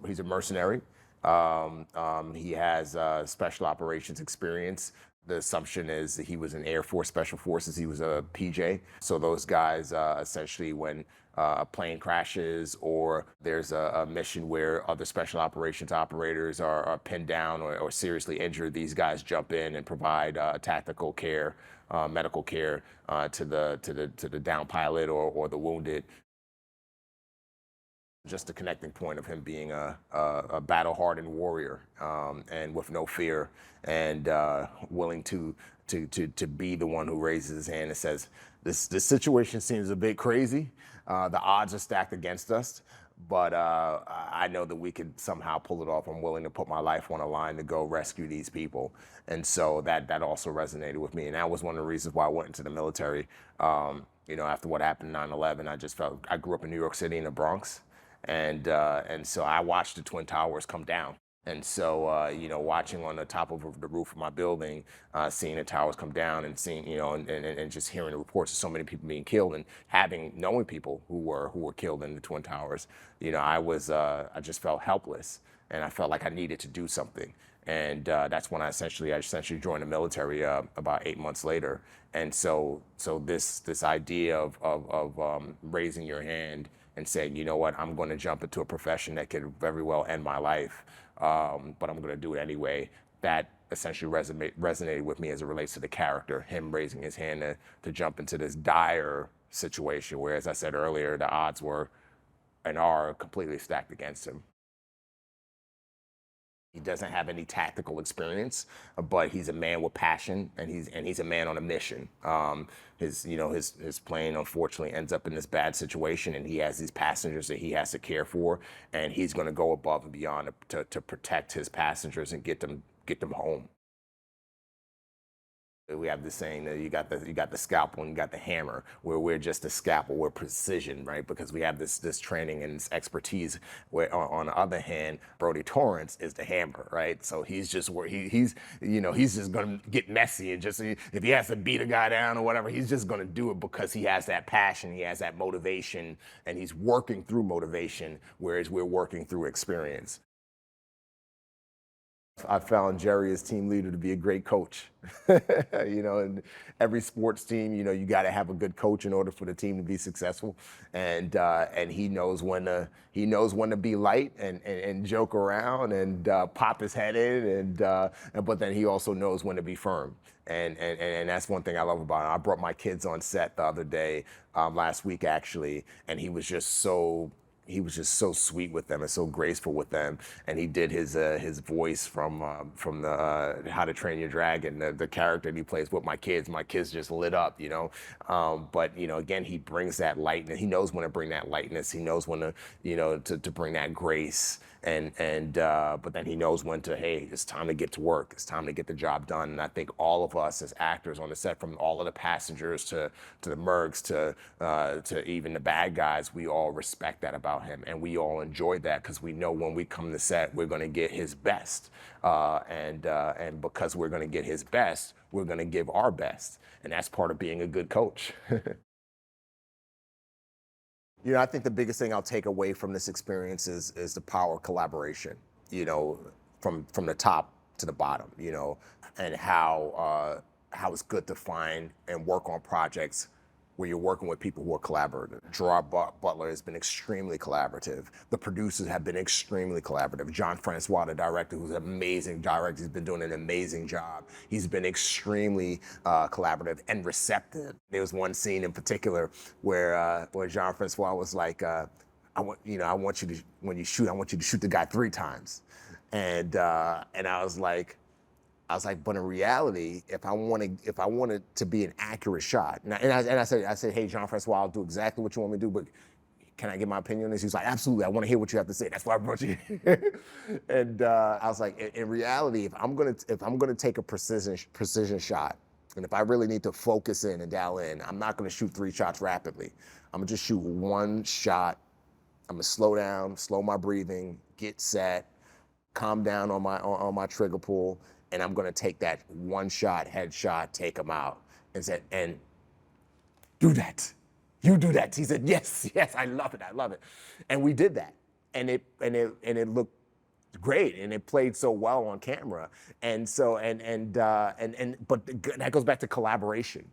He's a mercenary. He has special operations experience. The assumption is that he was in Air Force Special Forces. He was a PJ. So those guys, essentially, when a plane crashes or there's a mission where other special operations operators are pinned down or seriously injured, these guys jump in and provide tactical care, medical care to the down pilot or the wounded. Just the connecting point of him being a battle-hardened warrior, and with no fear, and willing to be the one who raises his hand and says, "This situation seems a bit crazy. The odds are stacked against us, but I know that we could somehow pull it off. I'm willing to put my life on the line to go rescue these people." And so that also resonated with me, and that was one of the reasons why I went into the military. After what happened 9/11, I just felt I grew up in New York City in the Bronx. And so I watched the Twin Towers come down. And so, watching on the top of the roof of my building, seeing the towers come down and seeing, and just hearing the reports of so many people being killed and knowing people who were killed in the Twin Towers, I just felt helpless, and I felt like I needed to do something. And that's when I essentially joined the military about 8 months later. And so this idea of raising your hand and saying, you know what, I'm going to jump into a profession that could very well end my life, but I'm going to do it anyway. That essentially resonated with me as it relates to the character, him raising his hand to jump into this dire situation where, as I said earlier, the odds were and are completely stacked against him. He doesn't have any tactical experience, but he's a man with passion, and he's a man on a mission. His plane unfortunately ends up in this bad situation, and he has these passengers that he has to care for, and he's going to go above and beyond to protect his passengers and get them home. We have this saying that you got the scalpel and you got the hammer, where we're just a scalpel, we're precision, right? Because we have this training and this expertise. Where on the other hand, Brody Torrance is the hammer, right? So he's just he's just gonna get messy, and just if he has to beat a guy down or whatever, he's just gonna do it because he has that passion, he has that motivation, and he's working through motivation, whereas we're working through experience. I found Jerry as team leader to be a great coach. In every sports team, you got to have a good coach in order for the team to be successful. And he knows when to be light and joke around and pop his head in, but then he also knows when to be firm. And that's one thing I love about him. I brought my kids on set the other day, last week actually, and he was just so sweet with them and so graceful with them. And he did his voice from the How to Train Your Dragon, the character that he plays with my kids. My kids just lit up, But again, he brings that lightness. He knows when to bring that lightness. He knows when to bring that grace. But then he knows when to, hey, it's time to get to work. It's time to get the job done. And I think all of us as actors on the set, from all of the passengers to the mercs to even the bad guys, we all respect that about him, and we all enjoy that because we know when we come to set, we're going to get his best, and because we're going to get his best, we're going to give our best, and that's part of being a good coach. I think the biggest thing I'll take away from this experience is the power of collaboration. From the top to the bottom. And how it's good to find and work on projects where you're working with people who are collaborative. Gerard Butler has been extremely collaborative. The producers have been extremely collaborative. Jean-François, the director, who's an amazing director, he's been doing an amazing job. He's been extremely collaborative and receptive. There was one scene in particular where Jean-François was like, I want you to, when you shoot, I want you to shoot the guy 3 times. And I was like, but in reality, if I wanted to be an accurate shot, and I said, hey, Jean-François, I'll do exactly what you want me to do, but can I get my opinion on this? He was like, absolutely, I want to hear what you have to say. That's why I brought you here. And I was like, in reality, if I'm gonna take a precision shot, and if I really need to focus in and dial in, I'm not gonna shoot 3 shots rapidly. I'm gonna just shoot 1 shot. I'm gonna slow down, slow my breathing, get set, calm down on my trigger pull. And I'm gonna take that 1 shot, headshot, take him out, and do that. You do that. He said, yes, I love it. And we did that. it looked great, and it played so well on camera. And so but that goes back to collaboration.